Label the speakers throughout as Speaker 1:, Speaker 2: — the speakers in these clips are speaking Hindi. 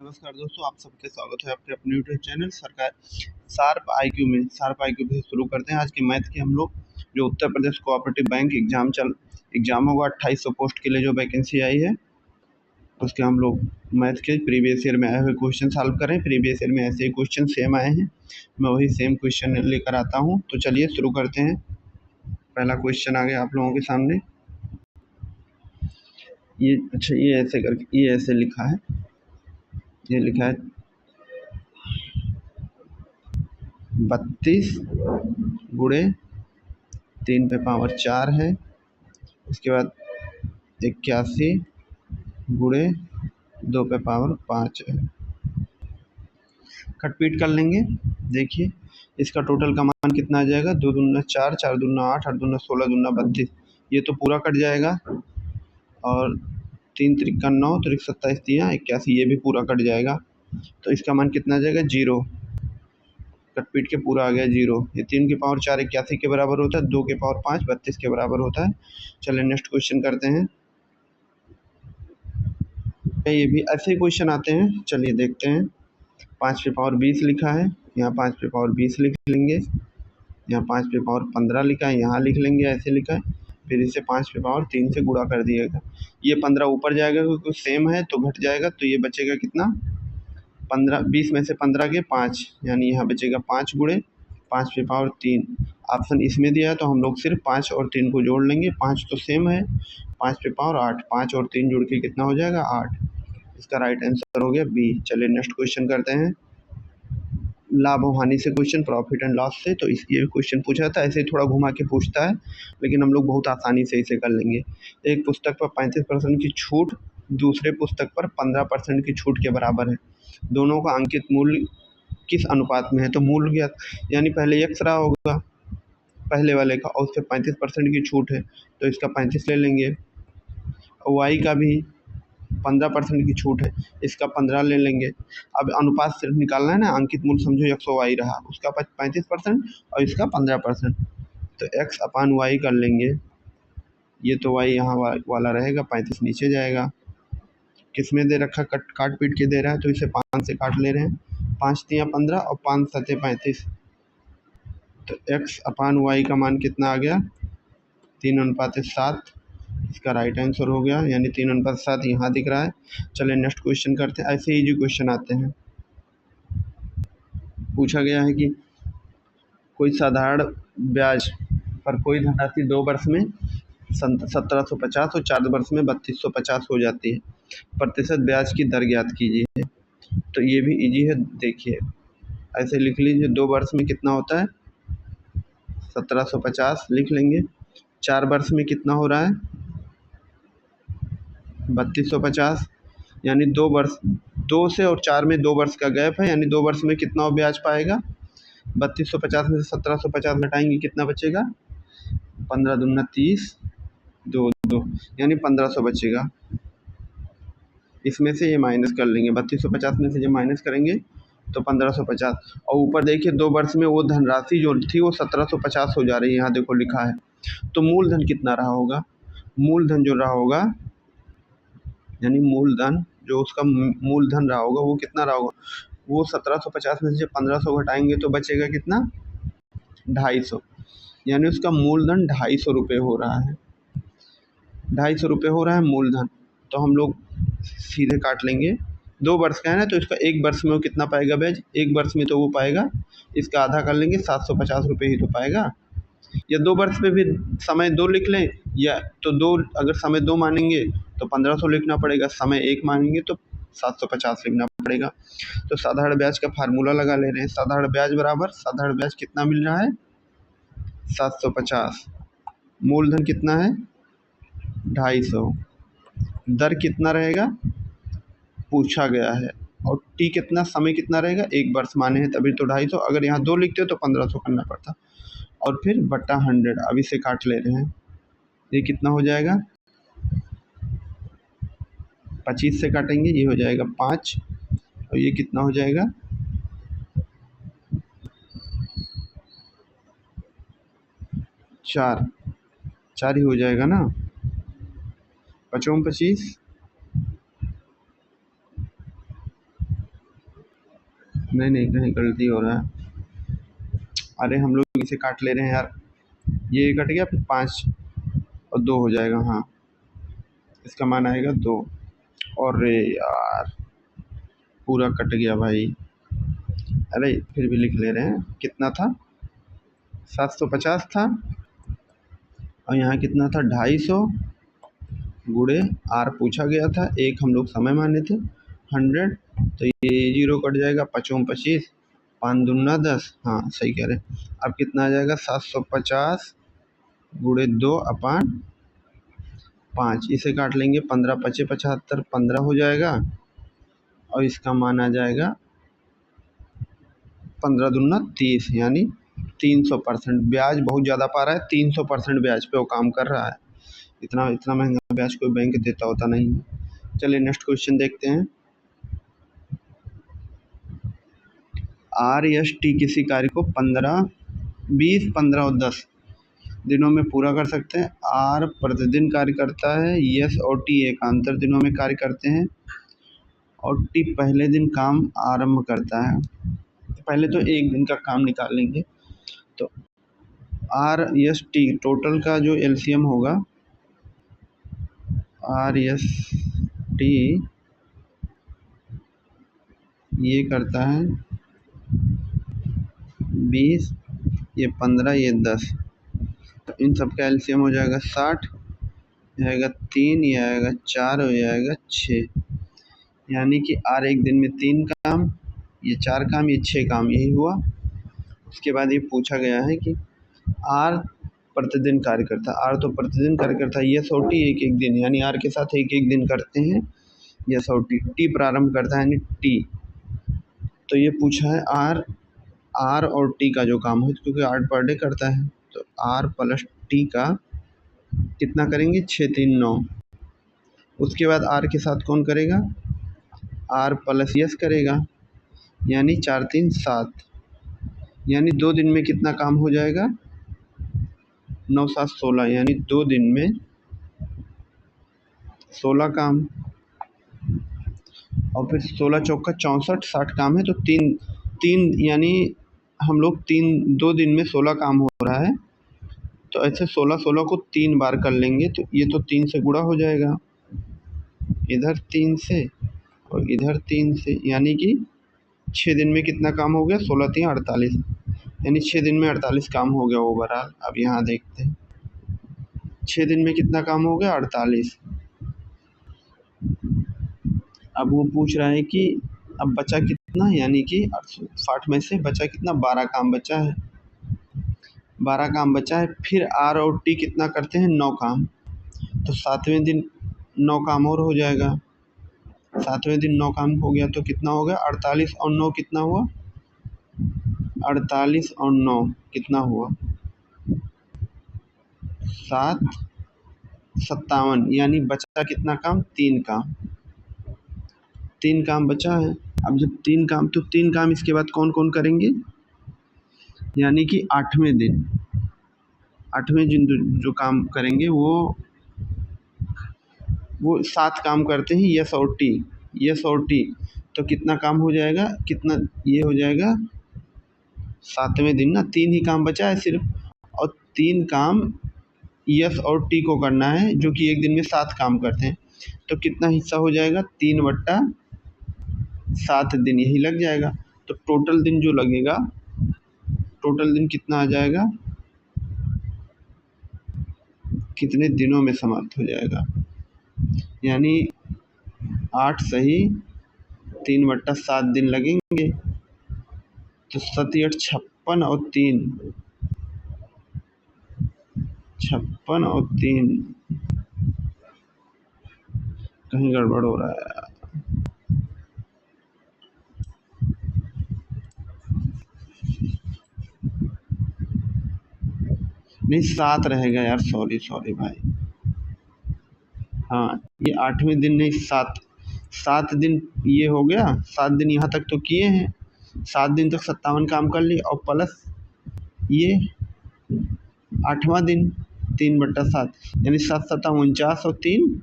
Speaker 1: नमस्कार दोस्तों, आप सबका स्वागत है आपके अपने यूट्यूब चैनल सरकार शार्प आईक्यू में। शार्प आईक्यू से शुरू करते हैं आज के मैथ के हम लोग। जो Uttar Pradesh cooperative bank exam होगा 2800 पोस्ट के लिए जो वैकेंसी आई है, उसके हम लोग मैथ के प्रीवियस ईयर में आए हुए क्वेश्चन सॉल्व करें। प्रीवियस ईयर में ऐसे ही क्वेश्चन सेम आए हैं, मैं वही सेम क्वेश्चन लेकर आता हूँ। तो चलिए शुरू करते हैं। पहला क्वेश्चन आ गया आप लोगों के सामने। ये ऐसे लिखा है, ये लिखा है 32 गुणे 3 पे पावर 4 है। इसके बाद 81 गुणे 2 पे पावर 5 है। खटपीट कर लेंगे। देखिए इसका टोटल का मान कितना आ जाएगा, 2 दूना 4, 4 दूना 8, 8 दूना 16, दूना 32। ये तो पूरा कट जाएगा। और 3 त्रिका 9, त्रिक 27 दिया 81, ये भी पूरा कट जाएगा। तो इसका मान कितना आ जाएगा, 0। कटपीट के पूरा आ गया 0। ये 3 की पावर 4 81 के बराबर होता है, 2 के पावर 5 32 के बराबर होता है। चलिए नेक्स्ट क्वेश्चन करते हैं। ये भी ऐसे ही क्वेश्चन आते हैं, चलिए देखते हैं। 5 पे पावर 20 लिखा है, यहाँ 5 पे पावर 20 लिख लेंगे। यहाँ 5 पे पावर 15 लिखा है, यहाँ लिख लेंगे, ऐसे लिखा है। फिर इसे 5 पे पावर 3 से गुणा कर दिएगा। ये 15 ऊपर जाएगा क्योंकि सेम है तो घट जाएगा, तो ये बचेगा कितना, 15। 20 में से 15 के 5, यानी यहाँ बचेगा 5 गुणे 5 पे पावर 3। ऑप्शन इसमें दिया है तो हम लोग सिर्फ 5 और 3 को जोड़ लेंगे। 5 तो सेम है, 5 पे पावर 8, 5 और 3 जुड़ के कितना हो जाएगा, 8। इसका राइट आंसर हो गया बी। चलिए नेक्स्ट क्वेश्चन करते हैं। लाभ और हानि से क्वेश्चन, प्रॉफिट एंड लॉस से। तो ये क्वेश्चन पूछा था, ऐसे ही थोड़ा घुमा के पूछता है, लेकिन हम लोग बहुत आसानी से इसे कर लेंगे। एक पुस्तक पर 35% की छूट दूसरे पुस्तक पर 15% की छूट के बराबर है। दोनों का अंकित मूल्य किस अनुपात में है। तो मूल्य ज्ञात, यानी पहले x रहा होगा पहले वाले का, और उससे 35% की छूट है तो इसका 35 ले लेंगे। y का भी 15% की छूट है, इसका 15 ले लेंगे। अब अनुपात सिर्फ निकालना है ना, अंकित मूल्य समझो x और y रहा, उसका 35% और इसका 15%, तो x अपान y कर लेंगे। ये तो y यहाँ वाला रहेगा, 35 नीचे जाएगा। किस में दे रखा, काट पीट के दे रहा है तो इसे 5 से काट ले रहे हैं। 5 तियाँ 15 और 5 सते 35, तो x अपान y का मान कितना आ गया, 3:7। इसका राइट आंसर हो गया, यानी 3:7 यहाँ दिख रहा है। चलिए नेक्स्ट क्वेश्चन करते हैं। ऐसे इजी क्वेश्चन आते हैं। पूछा गया है कि कोई साधारण ब्याज पर कोई धनराशि 2 वर्ष में 1750 और 4 वर्ष में 3250 हो जाती है। प्रतिशत ब्याज की दर ज्ञात कीजिए। तो ये भी इजी है, देखिए ऐसे लिख लीजिए। 2 वर्ष में कितना होता है, 1750 लिख लेंगे। 4 वर्ष में कितना हो रहा है, 3250, यानी 2 वर्ष, 2 से और 4 में 2 वर्ष का गैप है, यानी 2 वर्ष में कितना ब्याज पाएगा। 3250 में से 1750 घटाएंगे, कितना बचेगा, 15 दूना 30, 2 2, यानी 1500 बचेगा। इसमें से ये माइनस कर लेंगे, 3250 में से जब माइनस करेंगे तो 1550। और ऊपर देखिए 2 वर्ष में वो धनराशि जो थी वो 1750 हो जा रही है, यहाँ देखो लिखा है। तो मूलधन कितना रहा होगा, मूलधन जो रहा होगा, यानी मूलधन जो उसका मूलधन रहा होगा वो कितना रहा होगा, वो 1750 में से जब 1500 घटाएंगे तो बचेगा कितना, 250, यानी उसका मूलधन 250 रुपये हो रहा है। 250 रुपये हो रहा है मूलधन। तो हम लोग सीधे काट लेंगे। 2 वर्ष का है ना, तो इसका 1 वर्ष में वो कितना पाएगा ब्याज, 1 वर्ष में तो वो पाएगा, इसका आधा कर लेंगे, 750 रुपये ही तो पाएगा। या 2 वर्ष में भी समय 2 लिख लें, या तो 2 अगर समय 2 मानेंगे तो 1500 लिखना पड़ेगा, समय 1 मानेंगे तो 750 लिखना पड़ेगा। तो साधारण ब्याज का फार्मूला लगा ले रहे हैं। साधारण ब्याज बराबर, साधारण ब्याज कितना मिल रहा है, 750, मूलधन कितना है 250, दर कितना रहेगा पूछा गया है, और टी कितना, समय कितना रहेगा, 1 वर्ष माने हैं तभी तो 250। अगर यहाँ 2 लिखते हो तो 1500 करना पड़ता, और फिर बटा 100। अब इसे काट ले रहे हैं, ये कितना हो जाएगा, 25 से काटेंगे, ये हो जाएगा 5, और ये कितना हो जाएगा, 4 4 ही हो जाएगा ना, 5 25, नहीं नहीं, कहीं गलती हो रहा है। अरे हम लोग इसे काट ले रहे हैं यार। ये कट गया, फिर 5 और 2 हो जाएगा। हाँ, इसका मान आएगा 2। और रे यार, पूरा कट गया भाई। अरे फिर भी लिख ले रहे हैं। कितना था? 750 था। और यहाँ कितना था? 250 गुड़े आर पूछा गया था, एक हम लोग समय माने थे 100। तो ये जीरो कट जाएगा, 5×5 = 5×2 = 10। हाँ सही कह रहे हैं। अब कितना आ जाएगा? 750 गुड़े 2/5। इसे काट लेंगे, 15×5 = 75, 15 हो जाएगा। और इसका मान आ जाएगा 15×2 = 30, यानी 300%। ब्याज बहुत ज़्यादा पा रहा है, 300% ब्याज पे वो काम कर रहा है। इतना इतना महंगा ब्याज कोई बैंक देता होता नहीं है। चलिए नेक्स्ट क्वेश्चन देखते हैं। RST किसी कार्य को 15, 20, 15 और 10 दिनों में पूरा कर सकते हैं। R प्रतिदिन कार्य करता है। S और T एकांतर दिनों में कार्य करते हैं। और T पहले दिन काम आरंभ करता है। पहले तो एक दिन का काम निकाल लेंगे। तो RST टोटल का जो LCM होगा, RST ये करता है 20, ये 15, ये 10। तो इन सब का LCM हो जाएगा 60। ये आएगा 3, ये आएगा 4 और ये आएगा 6। यानी कि R एक दिन में 3 काम, ये 4 काम, ये 6 काम, यही हुआ। उसके बाद ये पूछा गया है कि R प्रतिदिन कार्य करता है। R तो प्रतिदिन कार्य करता है। यस और टी एक एक दिन, यानी R के साथ एक एक दिन करते हैं। यस और टी प्रारंभ करता है, यानी टी। तो ये पूछा है R और T का जो काम हो, क्योंकि 8 पर डे करता है। तो R + T का कितना करेंगे? 6, 3, 9। उसके बाद R के साथ कौन करेगा? R + S करेगा, यानी 4, 3, 7। यानी 2 दिन में कितना काम हो जाएगा? 9, 7, 16, यानी 2 दिन में 16 काम। और फिर 16 चौका 64, 60 काम है। तो तीन तीन यानी हम लोग 2 दिन में 16 काम हो रहा है। तो ऐसे 16 16 को 3 बार कर लेंगे, तो ये तो 3 से गुणा हो जाएगा, इधर 3 से और इधर 3 से। यानी कि 6 दिन में कितना काम हो गया? 16, 3, 48। यानी 6 दिन में 48 काम हो गया ओवरऑल। अब यहाँ देखते हैं 6 दिन में कितना काम हो गया? 48। अब वो पूछ रहा है कि अब बचा कितना, यानी कि 60 में से बचा कितना? 12 काम बचा है। 12 काम बचा है। फिर R और T कितना करते हैं? 9 काम। तो 7वें दिन 9 काम और हो जाएगा। 7वें दिन 9 काम हो गया, तो कितना हो गया? 48 और 9 कितना हुआ? 48 और 9 कितना हुआ? 7, 57। यानी बचा कितना काम? 3 काम। 3 काम बचा है। अब जब 3 काम, तो 3 काम इसके बाद कौन कौन करेंगे? यानी कि 8वें दिन 8वें दिन जो काम करेंगे वो 7 काम करते हैं। यस और टी, यस और टी। तो कितना काम हो जाएगा? कितना ये हो जाएगा? 7वें दिन ना 3 ही काम बचा है सिर्फ। और 3 काम यस और टी को करना है, जो कि एक दिन में 7 काम करते हैं। तो कितना हिस्सा हो जाएगा? 3/7 दिन यही लग जाएगा। तो टोटल दिन जो लगेगा, टोटल दिन कितना आ जाएगा? कितने दिनों में समाप्त हो जाएगा? यानी 8 सही 3/7 दिन लगेंगे। तो 7, 8, 56 और 3, 56 और 3, कहीं गड़बड़ हो रहा है। नहीं 7 रहेगा यार, सॉरी सॉरी भाई। हाँ, ये 8वें दिन नहीं, 7 दिन ये हो गया। 7 दिन यहाँ तक तो किए हैं। 7 दिन तक 57 काम कर लिए, और प्लस ये 8वां दिन 3/7, यानी 7, 7, 49 और 3,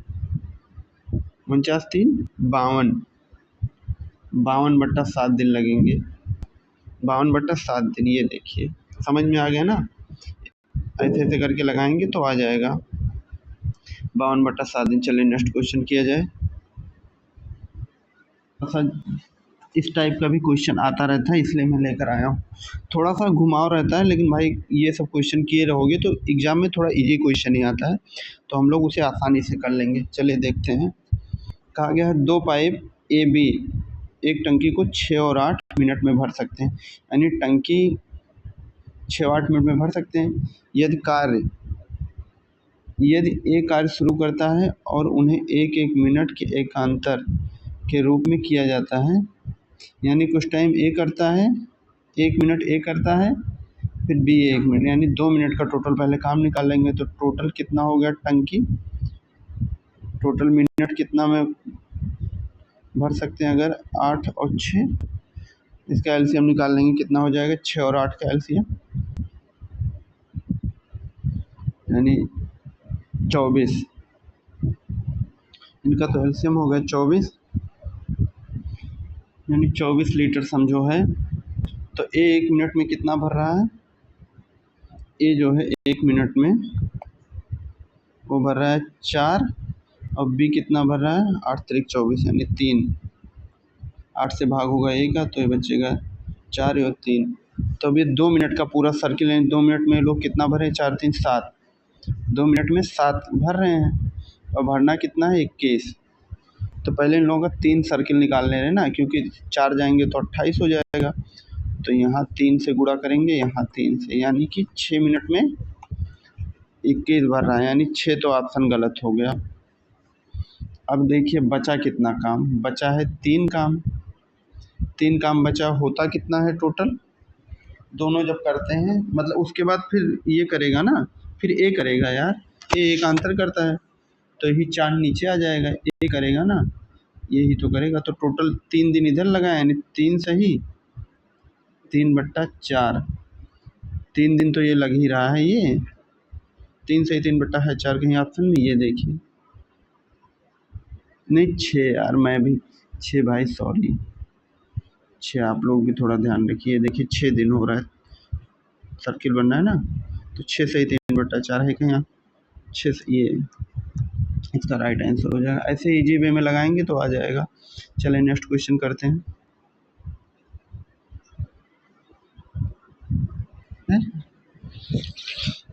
Speaker 1: 49, 3, 52। 52/7 दिन लगेंगे। 52/7 दिन, ये देखिए समझ में आ गया ना। ऐसे ऐसे करके लगाएंगे तो आ जाएगा 52/7 दिन। चलिए नेक्स्ट क्वेश्चन किया जाए। ऐसा इस टाइप का भी क्वेश्चन आता रहता है, इसलिए मैं लेकर आया हूँ। थोड़ा सा घुमाव रहता है, लेकिन भाई ये सब क्वेश्चन किए रहोगे तो एग्जाम में थोड़ा इजी क्वेश्चन ही आता है, तो हम लोग उसे आसानी से कर लेंगे। चलिए देखते हैं। कहा गया है 2 पाइप ए बी एक टंकी को 6 और 8 मिनट में भर सकते हैं, यानी टंकी 6 और 8 मिनट में भर सकते हैं। यदि एक कार्य शुरू करता है और उन्हें एक एक मिनट के एकांतर के रूप में किया जाता है, यानी कुछ टाइम ए करता है, 1 मिनट ए करता है, फिर बी 1 मिनट, यानी 2 मिनट का टोटल पहले काम निकाल लेंगे। तो टोटल कितना हो गया टंकी, टोटल मिनट कितना में भर सकते हैं अगर 8 और 6, इसका एलसीएम निकाल लेंगे कितना हो जाएगा, 6 और 8 का एलसीएम यानी 24। इनका तो एलसीएम हो गया 24, यानी 24 लीटर समझो है। तो ए 1 मिनट में कितना भर रहा है, ए जो है 1 मिनट में वो भर रहा है 4, और बी कितना भर रहा है 8 त्रिक 24 यानी 3। 8 से भाग होगा ए का तो ये बचेगा 4 और 3। तो अब ये 2 मिनट का पूरा सर्किल है। 2 मिनट में लोग कितना भरे, 4 3 7, 2 मिनट में 7 भर रहे हैं, और भरना कितना है 21। तो पहले इन लोगों का 3 सर्किल निकाल ले रहे हैं ना, क्योंकि 4 जाएंगे तो 28 हो जाएगा। तो यहाँ 3 से गुणा करेंगे, यहाँ 3 से, यानी कि 6 मिनट में 21 भर रहा है, यानी 6 तो ऑप्शन गलत हो गया। अब देखिए बचा कितना काम, बचा है 3 काम। 3 काम बचा, होता कितना है टोटल, दोनों जब करते हैं मतलब उसके बाद फिर ये करेगा ना, फिर ए करेगा यार, ए एक आंतर करता है, तो यही 4 नीचे आ जाएगा, ए करेगा ना, यही तो करेगा। तो टोटल 3 दिन इधर लगाए, यानी 3 सही 3/4, 3 दिन तो ये लग ही रहा है। ये 3 सही 3/4 कहीं ऑप्शन में, ये देखिए नहीं 6 यार, मैं भी 6 भाई सॉरी 6, आप लोग भी थोड़ा ध्यान रखिए। देखिए 6 दिन हो रहा है, सर्किल बन रहा है ना, तो 6 सही 3/4 है क्या यहाँ, 6 ये इसका राइट आंसर हो जाएगा। ऐसे इजी वे में लगाएंगे तो आ जाएगा। चलिए नेक्स्ट क्वेश्चन करते हैं।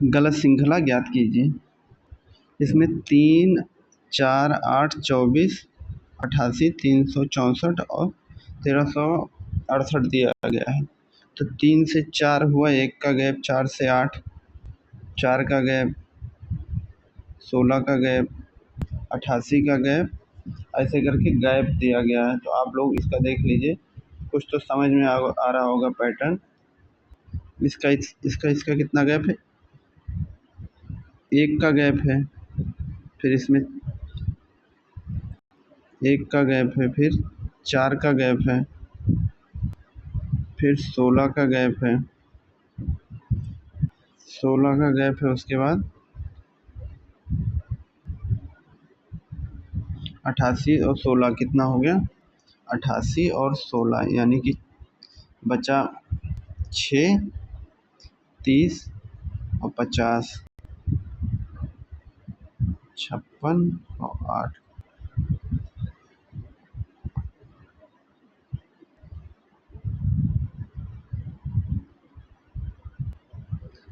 Speaker 1: गलत श्रृंखला ज्ञात कीजिए। इसमें 3 4 8 24 88 364 और 1368 दिया गया है। तो 3 से 4 हुआ, 1 का गैप, 4 से 8, 4 का गैप, 16 का गैप, 88 का गैप, ऐसे करके गैप दिया गया है। तो आप लोग इसका देख लीजिए, कुछ तो समझ में आ रहा होगा पैटर्न। इसका कितना गैप है, 1 का गैप है, फिर इसमें 1 का गैप है, फिर 4 का गैप है, फिर 16 का गैप है, 16 का गैप है, उसके बाद 88 और 16 कितना हो गया, 88 और 16 यानी कि बचा 6 30 और 50 56 और 8,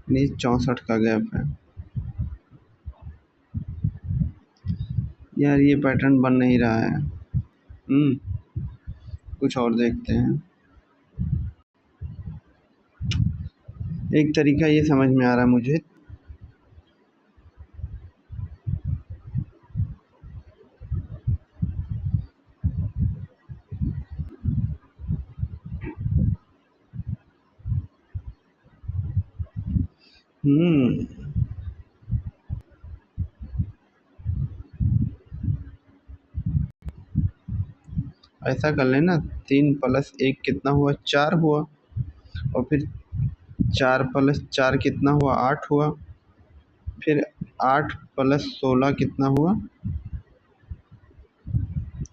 Speaker 1: यानी 64 का गैप है। यार ये पैटर्न बन नहीं रहा है। कुछ और देखते हैं। एक तरीका ये समझ में आ रहा है मुझे, ऐसा कर लेना, 3 + 1 कितना हुआ, 4 हुआ, और फिर 4 + 4 कितना हुआ, 8 हुआ, फिर 8 + 16 कितना हुआ,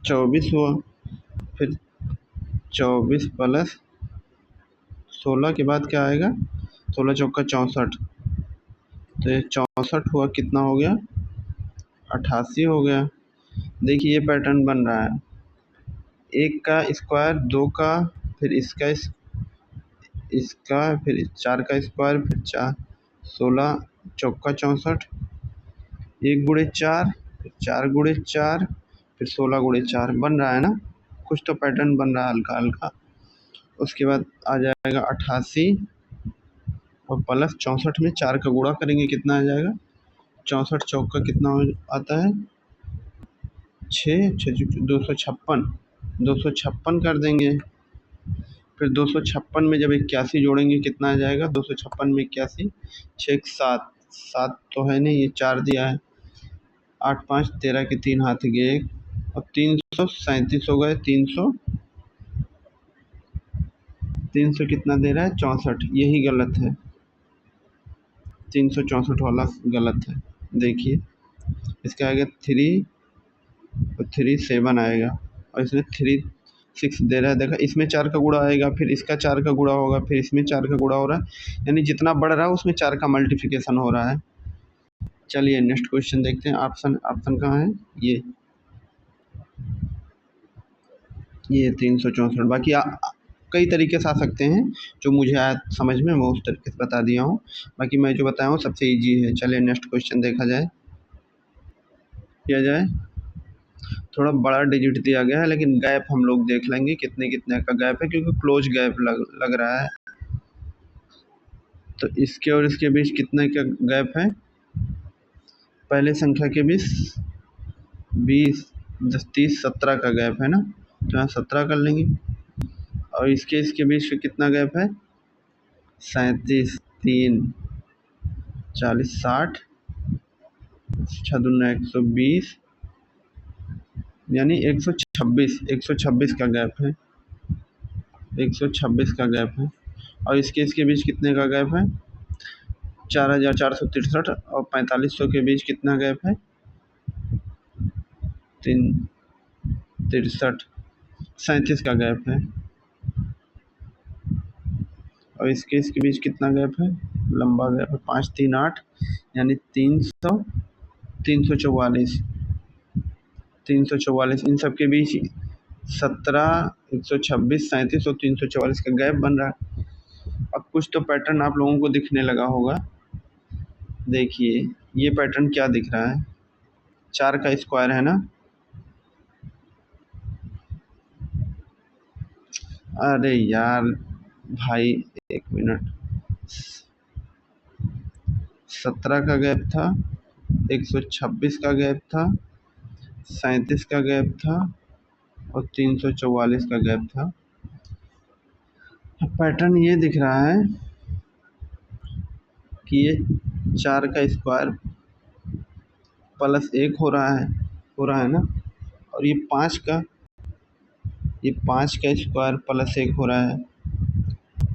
Speaker 1: 24 हुआ, फिर 24 प्लस 16 के बाद क्या आएगा? 16 चौका 64। तो ये 64 हुआ, कितना हो गया? 88 हो गया। देखिए ये पैटर्न बन रहा है, एक का स्क्वायर, दो का, फिर इसका फिर 4 का स्क्वायर, फिर 4, 16 चौका 64, 1 गुणे 4, फिर 4 गुणे 4, फिर 16 गुणे 4 बन रहा है ना? कुछ तो पैटर्न बन रहा है हल्का हल्का। उसके बाद आ जाएगा 88 और प्लस 64 में 4 का गुणा करेंगे, कितना आ जाएगा? 64 चौका कितना आता है? 6, 256, 256 कर देंगे। फिर 256 में जब 81 जोड़ेंगे कितना आ जाएगा? 256 में 81, 6 7, 7 तो है नहीं, ये 4 दिया है। 8 5 13 के 3 हाथ गए 1 और 337 हो गए। 300 कितना दे रहा है? 64। यही गलत है, 364 वाला गलत है। देखिए इसका आएगा 3 और 3 7 आएगा, और इसमें 3 6 दे रहा है। देखा, इसमें 4 का गुणा आएगा, फिर इसका 4 का गुणा होगा, फिर इसमें 4 का गुणा हो रहा है, यानी जितना बढ़ रहा है उसमें 4 का मल्टीप्लिकेशन हो रहा है। चलिए नेक्स्ट क्वेश्चन देखते हैं। ऑप्शन कहाँ है? ये 364। बाकी कई तरीके से आ सकते हैं, जो मुझे आया समझ में मैं उस तरीके से बता दिया हूँ। बाकी मैं जो बताया हूँ सबसे इजी है। चलिए नेक्स्ट क्वेश्चन देखा जाए, किया जाए। थोड़ा बड़ा डिजिट दिया गया है, लेकिन गैप हम लोग देख लेंगे कितने कितने का गैप है, क्योंकि क्लोज गैप लग रहा है। तो इसके और इसके बीच कितने का गैप है? पहले संख्या के बीच 20, 10, 30, 17 का गैप है ना, तो यहाँ 17 कर लेंगे। और इसके बीच कितना गैप है? 37, 3, 40, 60, 6 दूना 120, यानी 126 का गैप है। 126 का गैप है। और इसके बीच कितने का गैप है? 4463 और 4500 के बीच कितना गैप है? 63, 37 का गैप है। और इसके बीच कितना गैप है? लंबा गैप है, 5 3 8, यानी 344, 344। इन सब के बीच 17, 126, 37 और 344 का गैप बन रहा है। अब कुछ तो पैटर्न आप लोगों को दिखने लगा होगा। देखिए ये पैटर्न क्या दिख रहा है? 4 का स्क्वायर है ना? अरे यार भाई, 1 मिनट। 17 का गैप था, 126 का गैप था, 37 का गैप था और 344 का गैप था। पैटर्न ये दिख रहा है कि ये 4 का स्क्वायर प्लस 1 हो रहा है ना, और ये 5 का स्क्वायर प्लस 1 हो रहा है।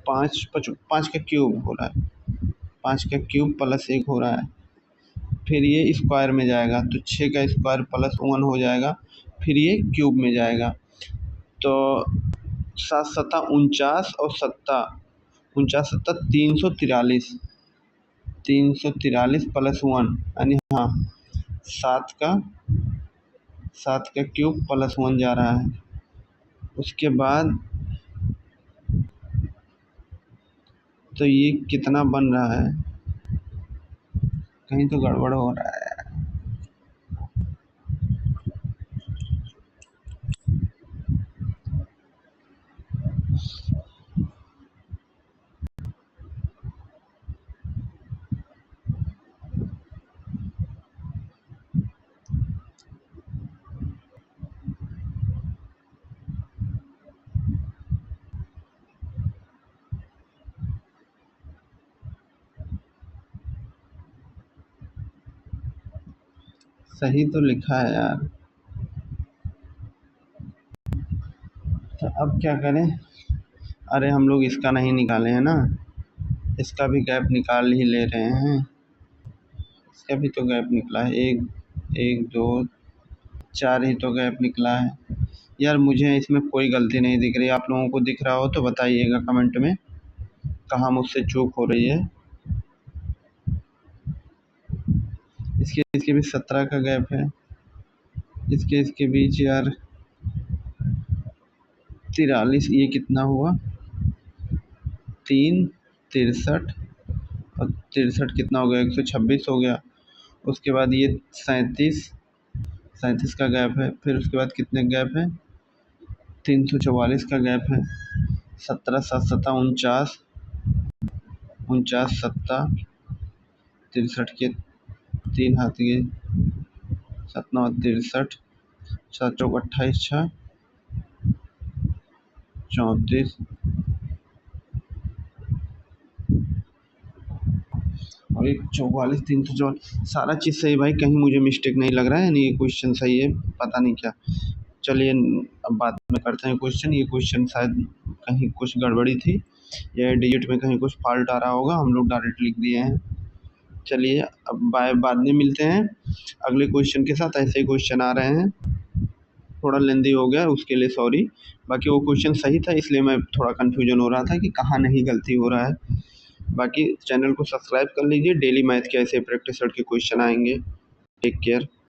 Speaker 1: 5 का क्यूब हो रहा है, 5 का क्यूब प्लस 1 हो रहा है। फिर ये स्क्वायर में जाएगा तो 6 का स्क्वायर प्लस 1 हो जाएगा, फिर ये क्यूब में जाएगा। तो 7 सत्ता 49 और 49 343, 343 प्लस 1, यानी हाँ 7 का क्यूब प्लस 1 जा रहा है। उसके बाद तो ये कितना बन रहा है? कहीं तो गड़बड़ हो रहा है। सही तो लिखा है यार, तो अब क्या करें? अरे हम लोग इसका नहीं निकाले हैं ना, इसका भी गैप निकाल ही ले रहे हैं। इसका भी तो गैप निकला है, 1 1 2 4 ही तो गैप निकला है। यार मुझे इसमें कोई गलती नहीं दिख रही, आप लोगों को दिख रहा हो तो बताइएगा कमेंट में कहाँ मुझसे चूक हो रही है। इसके इसके बीच 17 का गैप है, इसके इसके बीच यार 43, ये कितना हुआ 3, 63 और 63 कितना हो गया 126 हो गया। उसके बाद ये 37 का गैप है, फिर उसके बाद कितने गैप है 344 का गैप है। 17 7 7 49, 49 7 63 के 3 हाथ गए, 7 9 63, 7 चौक 28, 6 34 और 1 44, 344, सारा चीज़ सही भाई, कहीं मुझे मिस्टेक नहीं लग रहा है, यानी ये क्वेश्चन सही है, पता नहीं क्या। चलिए अब बाद में करते हैं क्वेश्चन। ये क्वेश्चन शायद कहीं कुछ गड़बड़ी थी, या डिजिट में कहीं कुछ फॉल्ट आ रहा होगा, हम लोग डायरेक्ट लिख दिए हैं। चलिए अब बाद में मिलते हैं अगले क्वेश्चन के साथ। ऐसे ही क्वेश्चन आ रहे हैं, थोड़ा लेंदी हो गया उसके लिए सॉरी। बाकी वो क्वेश्चन सही था, इसलिए मैं थोड़ा कन्फ्यूजन हो रहा था कि कहाँ नहीं गलती हो रहा है। बाकी चैनल को सब्सक्राइब कर लीजिए, डेली मैथ के ऐसे प्रैक्टिस सेट के क्वेश्चन आएंगे। Take care.